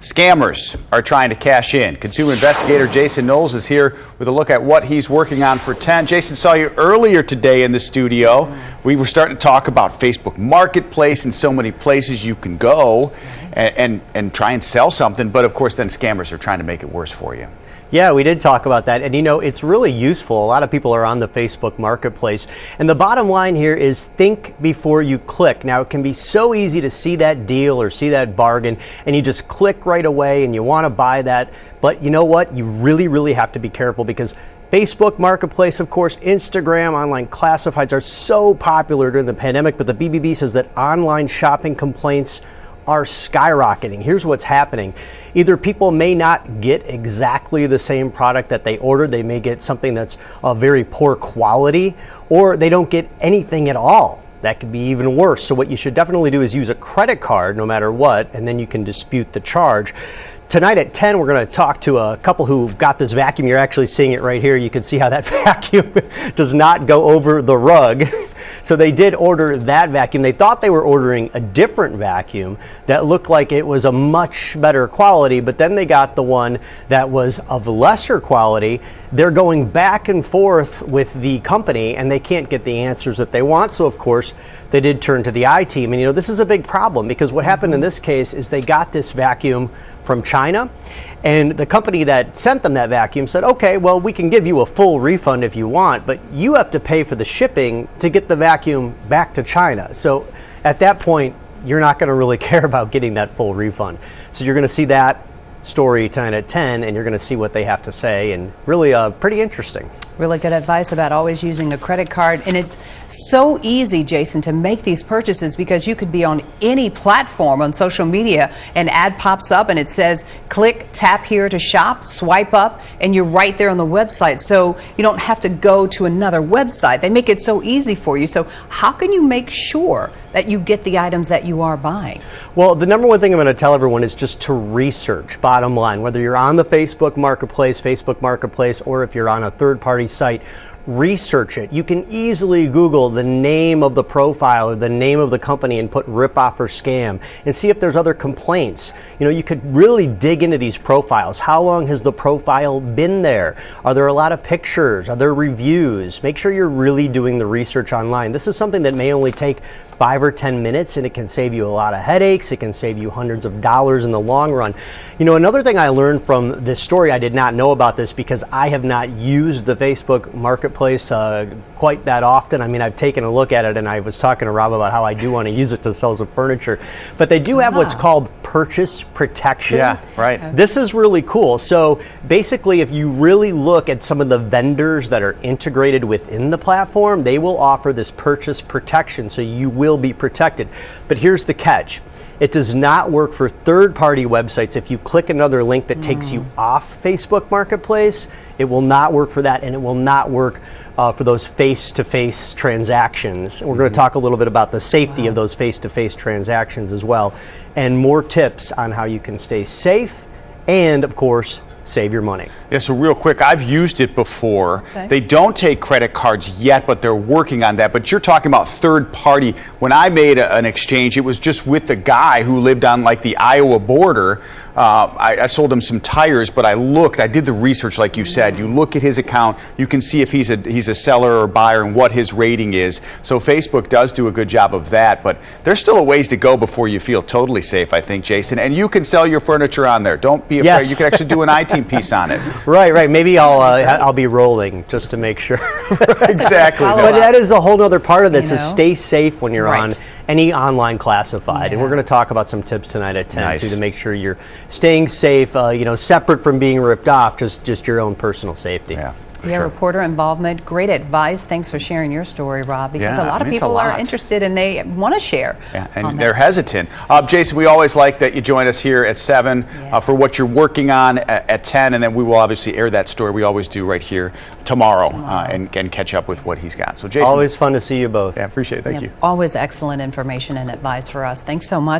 Scammers are trying to cash in. Consumer investigator Jason Knowles is here with a look at what he's working on for 10. Jason, saw you earlier today in the studio. We were starting to talk about Facebook Marketplace and so many places you can go and try and sell something, but of course then scammers are trying to make it worse for you. Yeah, we did talk about that, and you know, it's really useful. A lot of people are on the Facebook Marketplace, and the bottom line here is think before you click. Now, it can be so easy to see that deal or see that bargain, and you just click right away and you want to buy that, but you know what? You really have to be careful, because Facebook Marketplace, of course, Instagram, online classifieds are so popular during the pandemic, but the BBB says that online shopping complaints are skyrocketing. Here's what's happening. Either people may not get exactly the same product that they ordered. They may get something that's of very poor quality, or they don't get anything at all. That could be even worse. So what you should definitely do is use a credit card no matter what, and then you can dispute the charge. Tonight at 10, we're going to talk to a couple who got this vacuum. You're actually seeing it right here. You can see how that vacuum does not go over the rug. So they did order that vacuum. They thought they were ordering a different vacuum that looked like it was a much better quality, but then they got the one that was of lesser quality. They're going back and forth with the company, and they can't get the answers that they want. So, of course, they did turn to the I-team. And, you know, this is a big problem, because what happened in this case is they got this vacuum from China, and the company that sent them that vacuum said, okay, well, we can give you a full refund if you want, but you have to pay for the shipping to get the vacuum back to China. So at that point, you're not going to really care about getting that full refund. So you're going to see that story tonight at 10, and you're going to see what they have to say, and really pretty interesting. Really good advice about always using a credit card. And it's so easy, Jason, to make these purchases, because you could be on any platform on social media, an ad pops up and it says click, tap here to shop, swipe up, and you're right there on the website. So you don't have to go to another website. They make it so easy for you. So how can you make sure that you get the items that you are buying? Well, the number one thing I'm going to tell everyone is just to research, bottom line, whether you're on the Facebook Marketplace, or if you're on a third-party site, research it. You can easily Google the name of the profile or the name of the company and put ripoff or scam and see if there's other complaints. You know, you could really dig into these profiles. How long has the profile been there? Are there a lot of pictures? Are there reviews? Make sure you're really doing the research online. This is something that may only take 5 or 10 minutes, and it can save you a lot of headaches. It can save you hundreds of dollars in the long run. You know, another thing I learned from this story, I did not know about this because I have not used the Facebook Marketplace quite that often. I mean, I've taken a look at it, and I was talking to Rob about how I do want to use it to sell some furniture. But they do have what's called purchase protection. Yeah, right. This is really cool. So basically, if you really look at some of the vendors that are integrated within the platform, they will offer this purchase protection, so you will be protected. But here's the catch. It does not work for third-party websites. If you click another link that takes you off Facebook Marketplace, it will not work for that, and it will not work for those face-to-face transactions. And we're going to talk a little bit about the safety of those face-to-face transactions as well, and more tips on how you can stay safe and, of course, save your money. Yeah, so real quick, I've used it before. Okay. They don't take credit cards yet, but they're working on that. But you're talking about third party. When I made an exchange, it was just with the guy who lived on like the Iowa border. I sold him some tires, but I did the research like you said. You look at his account, you can see if he's a seller or buyer and what his rating is. So Facebook does do a good job of that, but there's still a ways to go before you feel totally safe, I think, Jason. And you can sell your furniture on there. Don't be afraid. Yes. You can actually do an I-team piece on it. Right. Maybe I'll be rolling just to make sure. Exactly. But that is a whole other part of this, is stay safe when you're on any online classified. And we're going to talk about some tips tonight at 10 too, to make sure you're staying safe, you know, separate from being ripped off, just your own personal safety. Yeah, reporter involvement, great advice. Thanks for sharing your story, Rob, because a lot of people are interested and they want to share. Yeah, and they're hesitant. Jason, we always like that you join us here at 7 for what you're working on at 10, and then we will obviously air that story. We always do right here tomorrow and catch up with what he's got. So, Jason, always fun to see you both. Yeah, appreciate it. Thank you. Always excellent information and advice for us. Thanks so much.